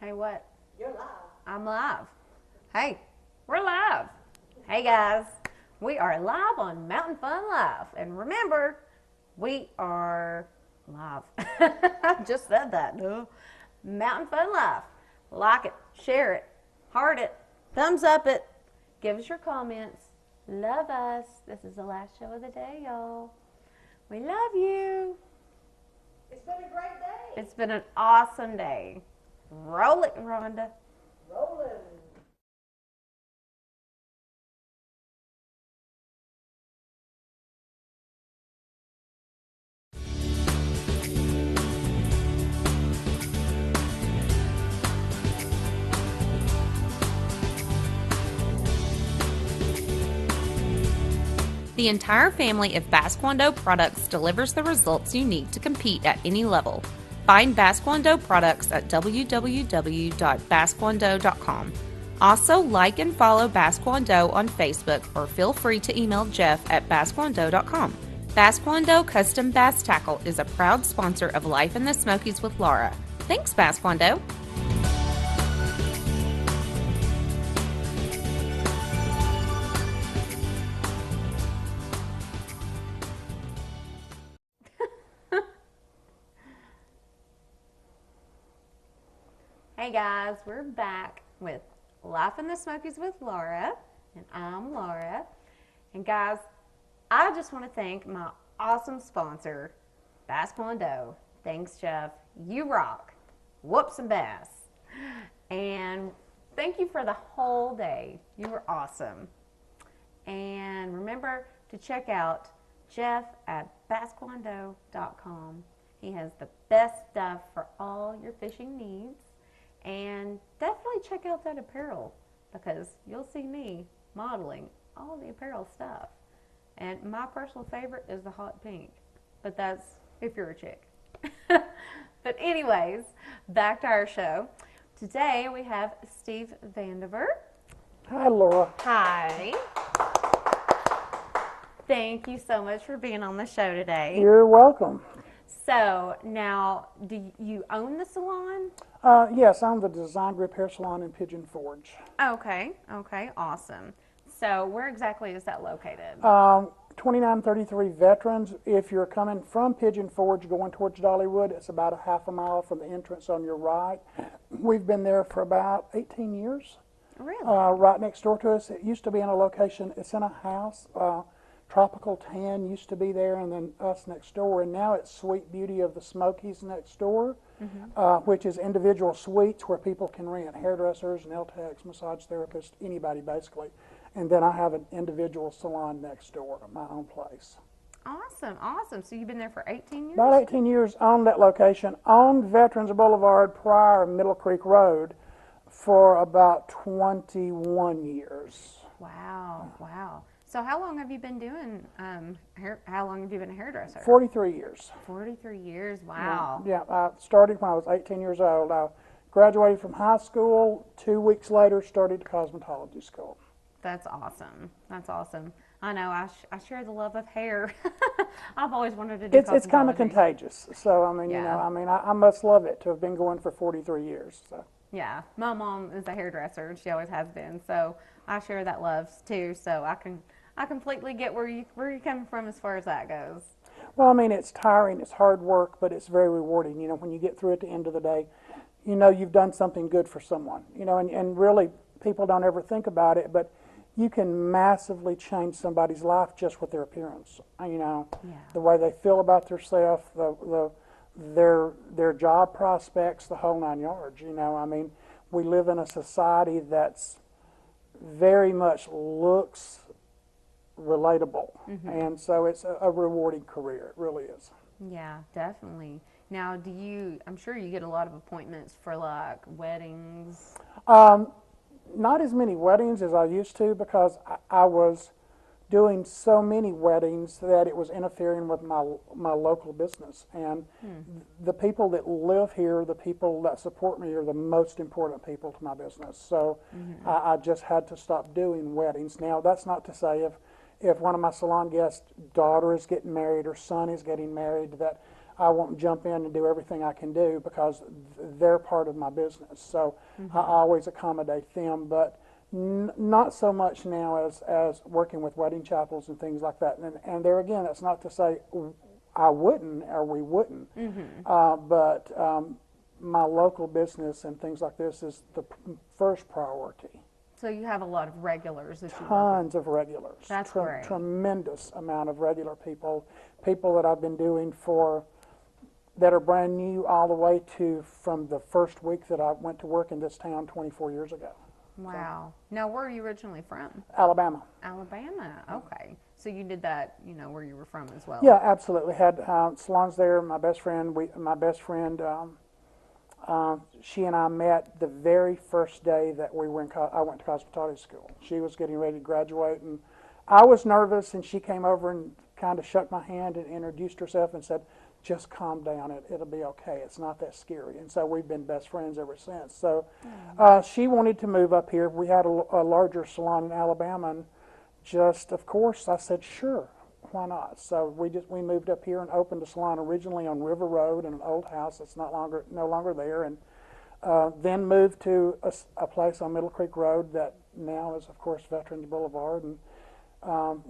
Hey, what? You're live. I'm live. Hey, we're live. Hey, guys. We are live on Mountain Fun Live. And remember, we are live. I just said that. No. Mountain Fun Live. Like it, share it, heart it, thumbs up it. Give us your comments. Love us. This is the last show of the day, y'all. We love you. It's been a great day. It's been an awesome day. Roll it, Rhonda. Rolling. The entire family of Basquando products delivers the results you need to compete at any level. Find Basquando products at www.basquando.com. Also, like and follow Basquando on Facebook or feel free to email Jeff at basquando.com. Basquando Custom Bass Tackle is a proud sponsor of Life in the Smokies with Laura. Thanks, Basquando. Hey guys, we're back with Life in the Smokies with Laura, and I'm Laura. And guys, I just want to thank my awesome sponsor, Basquando. Thanks, Jeff. You rock. Whoop some bass. And thank you for the whole day. You were awesome. And remember to check out Jeff at basquando.com. He has the best stuff for all your fishing needs. And definitely check out that apparel because you'll see me modeling all the apparel stuff. And my personal favorite is the hot pink, but that's if you're a chick. But anyways, back to our show. Today we have Steve Vandiver. Hi, Laura. Hi. Thank you so much for being on the show today. You're welcome. So now, do you own the salon? Yes, I'm the Design Group Hair Salon in Pigeon Forge. Okay, awesome. So where exactly is that located? 2933 Veterans. If you're coming from Pigeon Forge going towards Dollywood, it's about a half a mile from the entrance on your right. We've been there for about 18 years. Really? Right next door to us. It used to be in a location, it's in a house. Tropical Tan used to be there, and then us next door. And now it's Sweet Beauty of the Smokies next door, which is individual suites where people can rent hairdressers, nail techs, massage therapists, anybody basically. And then I have an individual salon next door, my own place. Awesome. So you've been there for 18 years? About 18 years on that location, on Veterans Boulevard, prior Middle Creek Road, for about 21 years. Wow. So how long have you been doing how long have you been a hairdresser? 43 years. 43 years, wow. Yeah, I started when I was 18 years old. I graduated from high school. 2 weeks later, started cosmetology school. That's awesome. I know, I share the love of hair. I've always wanted to do cosmetology. It's kind of contagious. So, I mean, Yeah. I must love it to have been going for 43 years. So. Yeah, my mom is a hairdresser, and she always has been. So I share that love too. So I completely get where you're coming from as far as that goes. Well, I mean, it's tiring, it's hard work, but it's very rewarding. You know, when you get through at the end of the day, you know you've done something good for someone. You know, and really, people don't ever think about it, but you can massively change somebody's life just with their appearance. You know, the way they feel about themselves, their job prospects, the whole 9 yards. You know, I mean, we live in a society that's very much looks relatable, and so it's a rewarding career. It really is. Yeah, definitely. Now, I'm sure you get a lot of appointments for like weddings. Not as many weddings as I used to because I was doing so many weddings that it was interfering with my local business. And the people that live here, the people that support me are the most important people to my business. So I just had to stop doing weddings. Now, that's not to say if one of my salon guests' daughter is getting married or son is getting married that I won't jump in and do everything I can do because they're part of my business. So I always accommodate them, but not so much now as working with wedding chapels and things like that. And there again, that's not to say I wouldn't or we wouldn't, but my local business and things like this is the first priority. So you have a lot of regulars that you work Tons of regulars. That's great. Tremendous amount of regular people that I've been doing that are brand new all the way to from the first week that I went to work in this town 24 years ago. with. Wow. Now, where are you originally from? Alabama. Alabama. Okay. So you did that, where you were from as well. Yeah, absolutely. Had salons there. My best friend, she and I met the very first day that we were I went to hospitality school. She was getting ready to graduate, and I was nervous, and she came over and kind of shook my hand and introduced herself and said, just calm down, it'll be okay, it's not that scary. And so we've been best friends ever since. So she wanted to move up here. We had a larger salon in Alabama, and of course, I said, sure, why not? So we moved up here and opened a salon originally on River Road in an old house that's no longer there, and then moved to a place on Middle Creek Road that now is, of course, Veterans Boulevard. And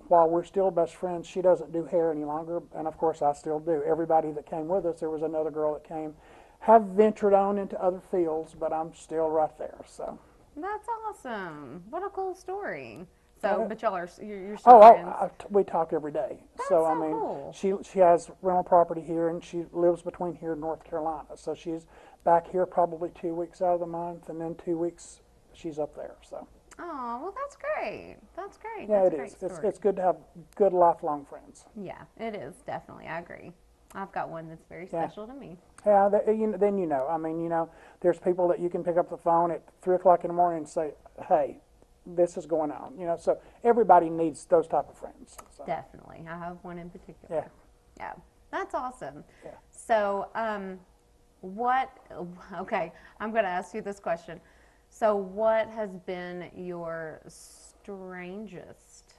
while we're still best friends, she doesn't do hair any longer, and of course I still do. Everybody that came with us, there was another girl that came, have ventured on into other fields, but I'm still right there. So That's awesome. What a cool story. So, but you're still friends? We talk every day. That's so so I mean, cool. she has rental property here, and she lives between here and North Carolina. So she's back here probably 2 weeks out of the month, and then 2 weeks she's up there. So. Oh, well, that's great. That's great. Yeah, That's it a great is. story. It's good to have good lifelong friends. Yeah, it is, definitely. I agree. I've got one that's very special to me. Yeah, then I mean, there's people that you can pick up the phone at 3 o'clock in the morning and say, hey, this is going on. So everybody needs those type of friends. So. Definitely. I have one in particular. Yeah. Yeah. That's awesome. Yeah. So, okay, I'm going to ask you this question. So what has been your strangest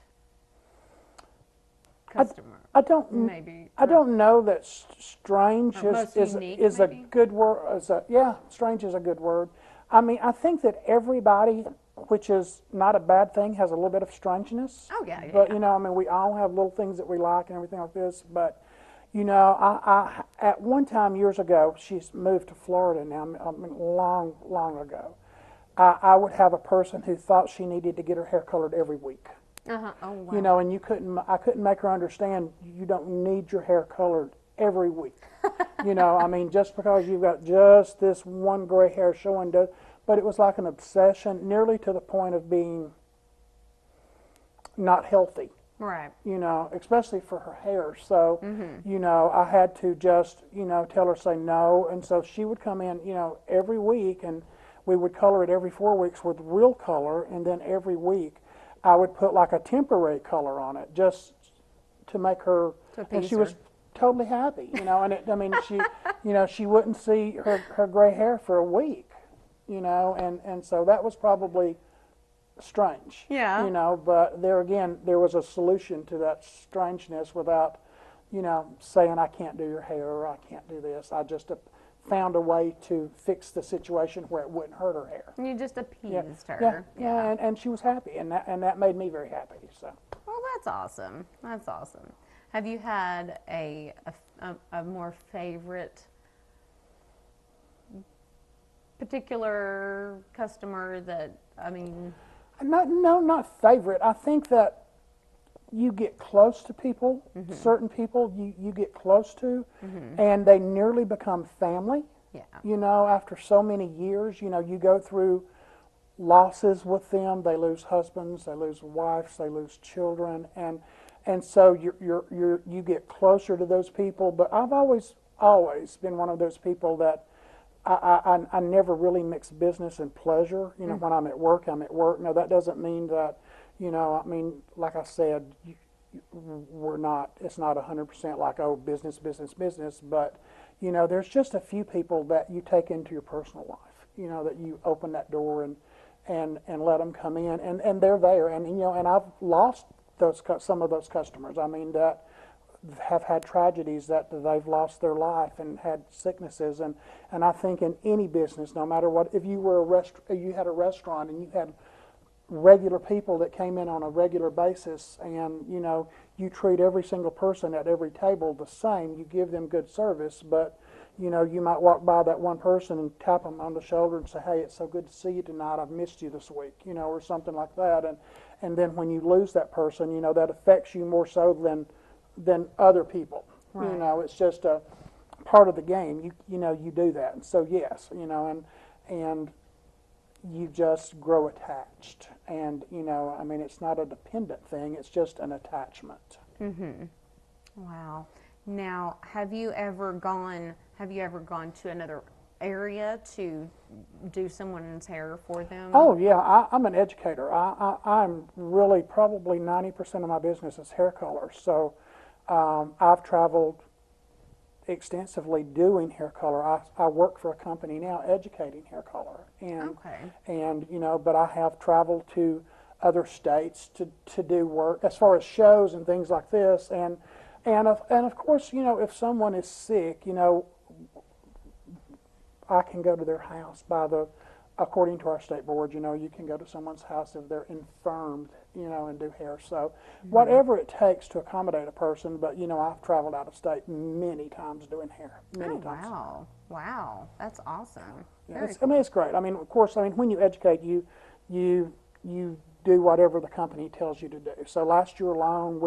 customer? I don't know that strange is a good word. Strange is a good word. I mean, I think that everybody, which is not a bad thing, has a little bit of strangeness. Oh yeah. But I mean, we all have little things that we like and everything like this. But I at one time years ago, she's moved to Florida now. I mean, long ago. I would have a person who thought she needed to get her hair colored every week. Oh wow. And I couldn't make her understand you don't need your hair colored every week. I mean, just because you've got just this one gray hair showing, but it was like an obsession, nearly to the point of being not healthy. Right. Especially for her hair. So, I had to just, tell her, say no. And so she would come in, every week, and we would color it every 4 weeks with real color, and then every week I would put like a temporary color on it just to make her, and she was totally happy, and she wouldn't see her gray hair for a week, and so that was probably strange. Yeah. But there again, there was a solution to that strangeness without, saying I can't do your hair or I can't do this. I just found a way to fix the situation where it wouldn't hurt her hair. You just appeased her. Yeah, and she was happy, and that made me very happy. So. Well, that's awesome. That's awesome. Have you had a more favorite particular customer that, I mean? Not favorite. I think that you get close to people, certain people you get close to, and they nearly become family. Yeah. After so many years, you go through losses with them. They lose husbands, they lose wives, they lose children, and so you get closer to those people. But I've always been one of those people that I never really mix business and pleasure. When I'm at work, I'm at work. No, that doesn't mean that, I mean, like I said, it's not 100% like, oh, business, but, there's just a few people that you take into your personal life, that you open that door and let them come in, and they're there. And, and I've lost some of those customers. I mean, that have had tragedies that they've lost their life and had sicknesses, and I think in any business, no matter what, if you were you had a restaurant and you had regular people that came in on a regular basis, and you treat every single person at every table the same. You give them good service, but you might walk by that one person and tap them on the shoulder and say, "Hey, it's so good to see you tonight. I've missed you this week," or something like that. And then when you lose that person, that affects you more so than other people. Right. It's just a part of the game. You do that, and so yes, and you just grow attached, and it's not a dependent thing. It's just an attachment. Wow. Now, have you ever gone to another area to do someone's hair for them? Oh yeah, I'm an educator. I'm really probably 90% of my business is hair color. So I've traveled extensively doing hair color. I work for a company now educating hair color, and but I have traveled to other states to do work as far as shows and things like this, and of course, if someone is sick, I can go to their house according to our state board, you can go to someone's house if they're infirmed, and do hair. So whatever it takes to accommodate a person, but I've traveled out of state many times doing hair, many times. Wow, that's awesome. Yeah, it's great. Of course, when you educate, you do whatever the company tells you to do. So last year alone,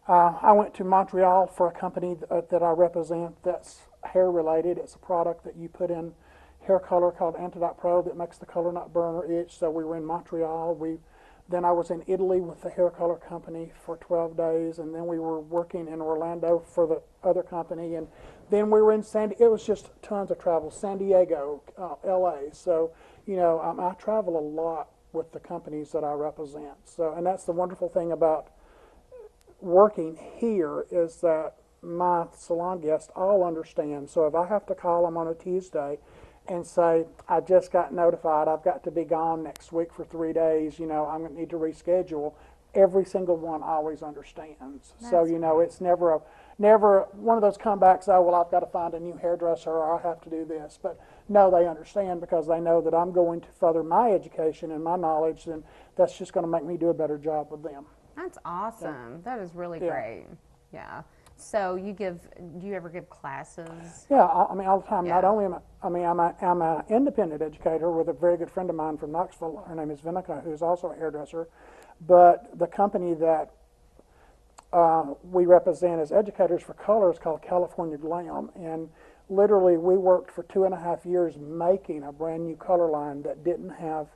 I went to Montreal for a company that I represent that's hair related. It's a product that you put in hair color called Antidote Pro that makes the color not burn or itch. So we were in Montreal. Then I was in Italy with the hair color company for 12 days, and then we were working in Orlando for the other company, and then we were in it was just tons of travel, San Diego, LA. So, I travel a lot with the companies that I represent. So, and that's the wonderful thing about working here is that my salon guests all understand. So if I have to call them on a Tuesday and say, "I just got notified, I've got to be gone next week for 3 days, I'm going to need to reschedule," every single one always understands. So, it's never one of those comebacks, "Oh, well, I've got to find a new hairdresser, or I have to do this." But no, they understand because they know that I'm going to further my education and my knowledge, and that's just going to make me do a better job with them. That's awesome. Yeah. That is really Yeah. great. Yeah. So do you ever give classes? Yeah, all the time. Yeah. Not only I'm an independent educator with a very good friend of mine from Knoxville. Her name is Vinica, who's also a hairdresser. But the company that we represent as educators for color is called California Glam, and literally we worked for 2.5 years making a brand new color line that didn't have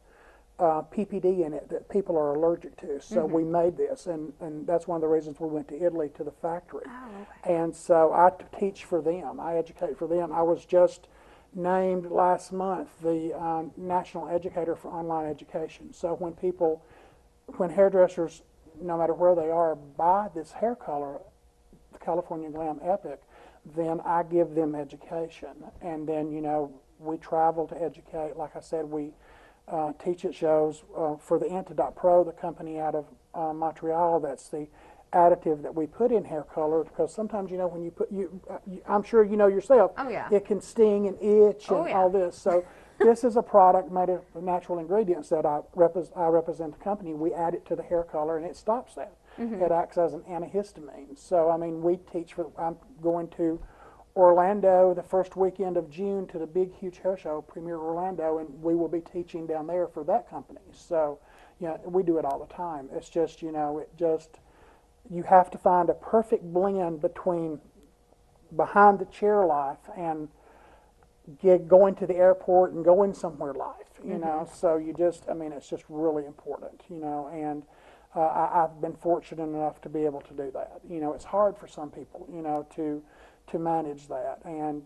PPD in it that people are allergic to. So we made this, and that's one of the reasons we went to Italy to the factory. Oh, okay. And so I teach for them. I educate for them. I was just named last month the National Educator for Online Education. So when hairdressers, no matter where they are, buy this hair color, the California Glam Epic, then I give them education. And then, we travel to educate. Like I said, we teach at shows for the Antidote Pro, the company out of Montreal. That's the additive that we put in hair color, because sometimes when you put I'm sure you know yourself. Oh, yeah. It can sting and itch and all this. So this is a product made of natural ingredients that I represent the company. We add it to the hair color and it stops that. It acts as an antihistamine. So we teach I'm going to Orlando the first weekend of June to the big, huge hair show, Premier Orlando, and we will be teaching down there for that company. So, we do it all the time. It's just, you have to find a perfect blend between behind the chair life and going to the airport and going somewhere life, So it's just really important, and I've been fortunate enough to be able to do that. It's hard for some people, to manage that, and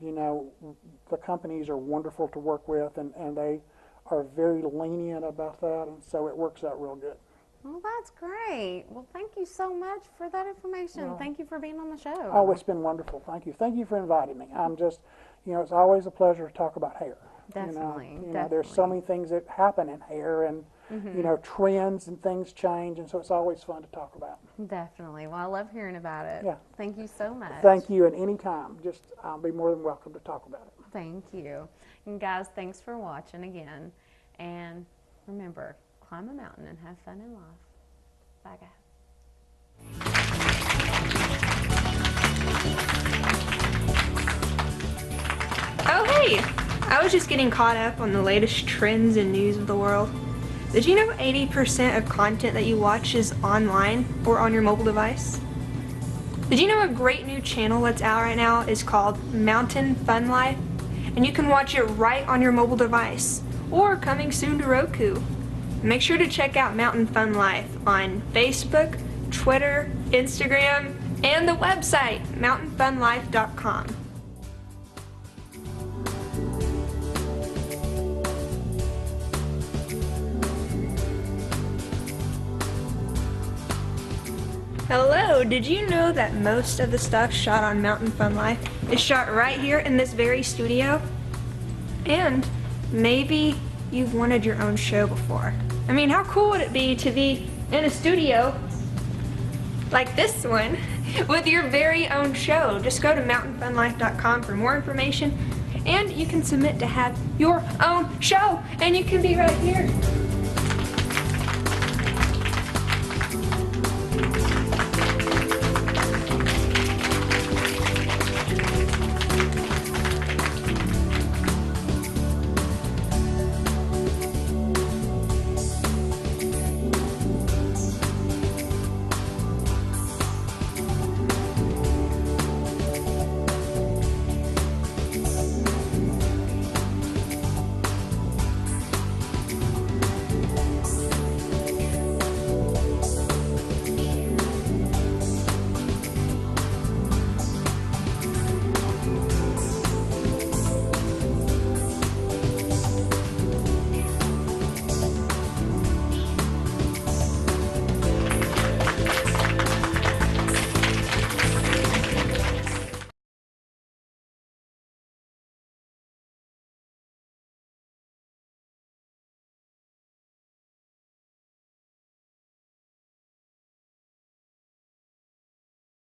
the companies are wonderful to work with, and they are very lenient about that, and so it works out real good. Well, that's great. Well, thank you so much for that information. Thank you for being on the show. Oh, it's been wonderful. Thank you for inviting me. I'm just, it's always a pleasure to talk about hair. Definitely, There's so many things that happen in hair, and you know, trends and things change, and so it's always fun to talk about. Definitely. Well, I love hearing about it. Yeah. Thank you so much. Thank you, and any time, just I'll be more than welcome to talk about it. Thank you. And guys, thanks for watching again. And remember, climb a mountain and have fun in life. Bye, guys. Oh, hey! I was just getting caught up on the latest trends and news of the world. Did you know 80% of content that you watch is online or on your mobile device? Did you know a great new channel that's out right now is called Mountain Fun Life? And you can watch it right on your mobile device, or coming soon to Roku. Make sure to check out Mountain Fun Life on Facebook, Twitter, Instagram, and the website, mountainfunlife.com. Hello, did you know that most of the stuff shot on Mountain Fun Life is shot right here in this very studio? And maybe you've wanted your own show before. I mean, how cool would it be to be in a studio like this one with your very own show? Just go to mountainfunlife.com for more information, and you can submit to have your own show, and you can be right here.